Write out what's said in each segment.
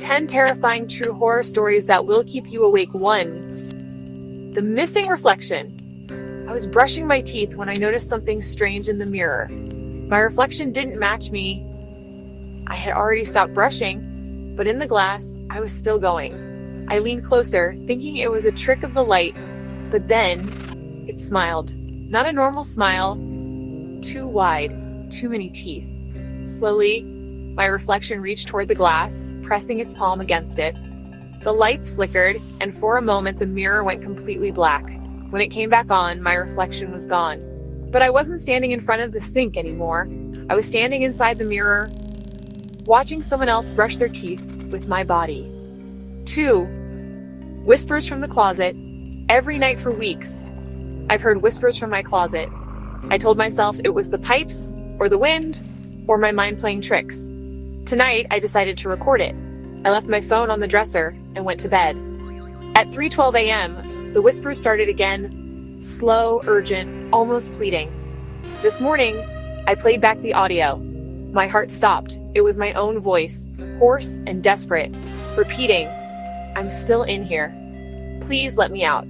10 terrifying true horror stories that will keep you awake. 1. The missing reflection. I was brushing my teeth when I noticed something strange in the mirror. My reflection didn't match me. I had already stopped brushing, but in the glass, I was still going. I leaned closer, thinking it was a trick of the light, but then it smiled. Not a normal smile, too wide, too many teeth. Slowly, my reflection reached toward the glass, pressing its palm against it. The lights flickered, and for a moment the mirror went completely black. When it came back on, my reflection was gone. But I wasn't standing in front of the sink anymore. I was standing inside the mirror, watching someone else brush their teeth with my body. 2. Whispers from the closet. Every night for weeks, I've heard whispers from my closet. I told myself it was the pipes, or the wind, or my mind playing tricks. Tonight, I decided to record it. I left my phone on the dresser and went to bed. At 3:12 a.m., the whispers started again, slow, urgent, almost pleading. This morning, I played back the audio. My heart stopped. It was my own voice, hoarse and desperate, repeating, "I'm still in here. Please let me out."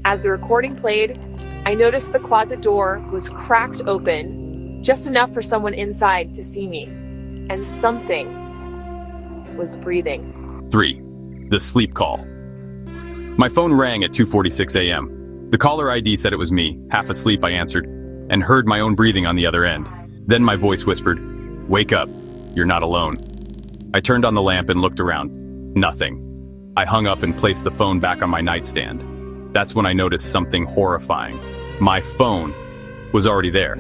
As the recording played, I noticed the closet door was cracked open, just enough for someone inside to see me. And something was breathing. 3. The sleep call. My phone rang at 2:46 a.m. The caller ID said it was me. Half asleep, I answered, and heard my own breathing on the other end. Then my voice whispered, "Wake up. You're not alone." I turned on the lamp and looked around. Nothing. I hung up and placed the phone back on my nightstand. That's when I noticed something horrifying. My phone was already there.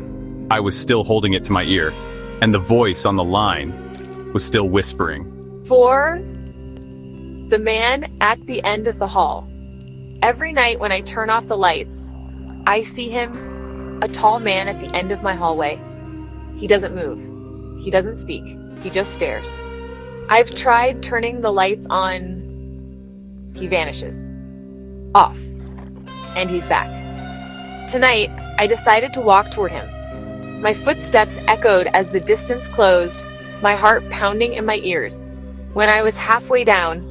I was still holding it to my ear, and the voice on the line was still whispering. 4. The man at the end of the hall. Every night when I turn off the lights, I see him, a tall man at the end of my hallway. He doesn't move. He doesn't speak. He just stares. I've tried turning the lights on. He vanishes. Off. And he's back. Tonight, I decided to walk toward him. My footsteps echoed as the distance closed, my heart pounding in my ears. When I was halfway down,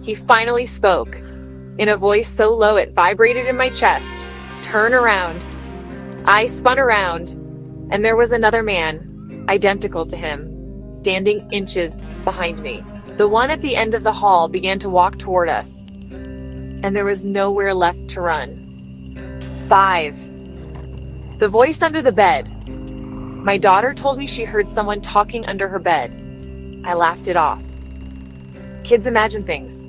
he finally spoke, in a voice so low it vibrated in my chest. "Turn around." I spun around, and there was another man, identical to him, standing inches behind me. The one at the end of the hall began to walk toward us, and there was nowhere left to run. 5. The voice under the bed. My daughter told me she heard someone talking under her bed. I laughed it off. Kids imagine things,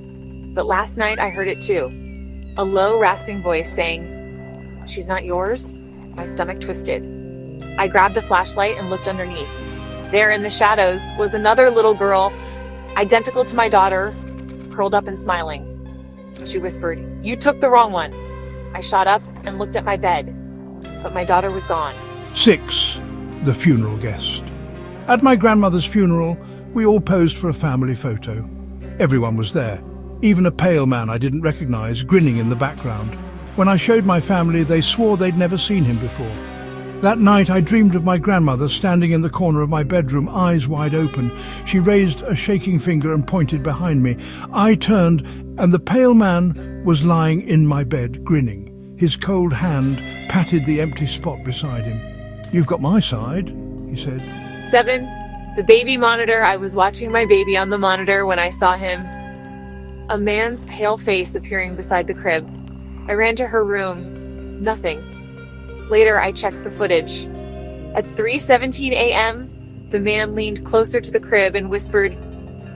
but last night I heard it too. A low, rasping voice saying, "She's not yours?" My stomach twisted. I grabbed a flashlight and looked underneath. There in the shadows was another little girl, identical to my daughter, curled up and smiling. She whispered, "You took the wrong one." I shot up and looked at my bed, but my daughter was gone. 6. The funeral guest. At my grandmother's funeral, we all posed for a family photo. Everyone was there, even a pale man I didn't recognize, grinning in the background. When I showed my family, they swore they'd never seen him before. That night, I dreamed of my grandmother standing in the corner of my bedroom, eyes wide open. She raised a shaking finger and pointed behind me. I turned, and the pale man was lying in my bed, grinning. His cold hand patted the empty spot beside him. "You've got my side," he said. 7. The baby monitor. I was watching my baby on the monitor when I saw him. A man's pale face appearing beside the crib. I ran to her room. Nothing. Later, I checked the footage. At 3:17 a.m., the man leaned closer to the crib and whispered,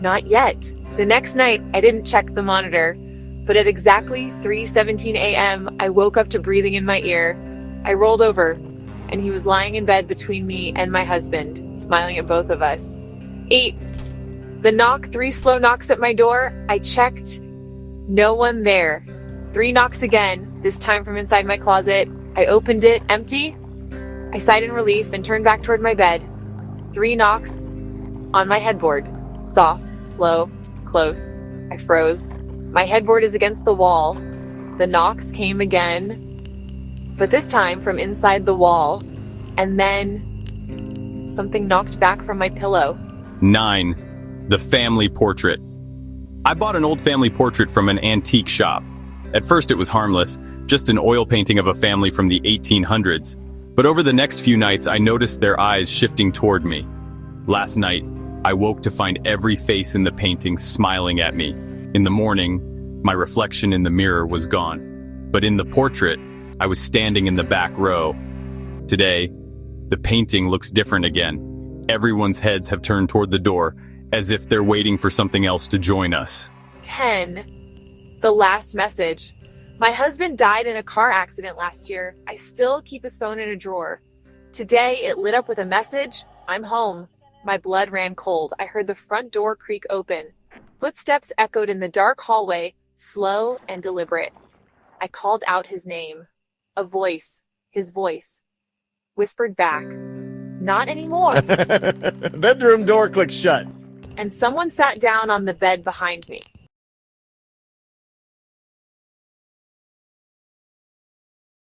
"Not yet." The next night, I didn't check the monitor, but at exactly 3:17 a.m., I woke up to breathing in my ear. I rolled over, and he was lying in bed between me and my husband, smiling at both of us. 8. The knock. 3 slow knocks at my door. I checked. No one there. 3 knocks again, this time from inside my closet. I opened it, empty. I sighed in relief and turned back toward my bed. 3 knocks on my headboard. Soft, slow, close. I froze. My headboard is against the wall. The knocks came again, but this time from inside the wall. And then something knocked back from my pillow. 9. The family portrait. I bought an old family portrait from an antique shop. At first it was harmless, just an oil painting of a family from the 1800s. But over the next few nights I noticed their eyes shifting toward me. Last night, I woke to find every face in the painting smiling at me. In the morning, my reflection in the mirror was gone. But in the portrait, I was standing in the back row. Today, the painting looks different again. Everyone's heads have turned toward the door, as if they're waiting for something else to join us. 10. The last message. My husband died in a car accident last year. I still keep his phone in a drawer. Today, it lit up with a message. I'm home. My blood ran cold. I heard the front door creak open. Footsteps echoed in the dark hallway, slow and deliberate. I called out his name. A voice, his voice, whispered back, "Not anymore." Bedroom door clicks shut. And someone sat down on the bed behind me.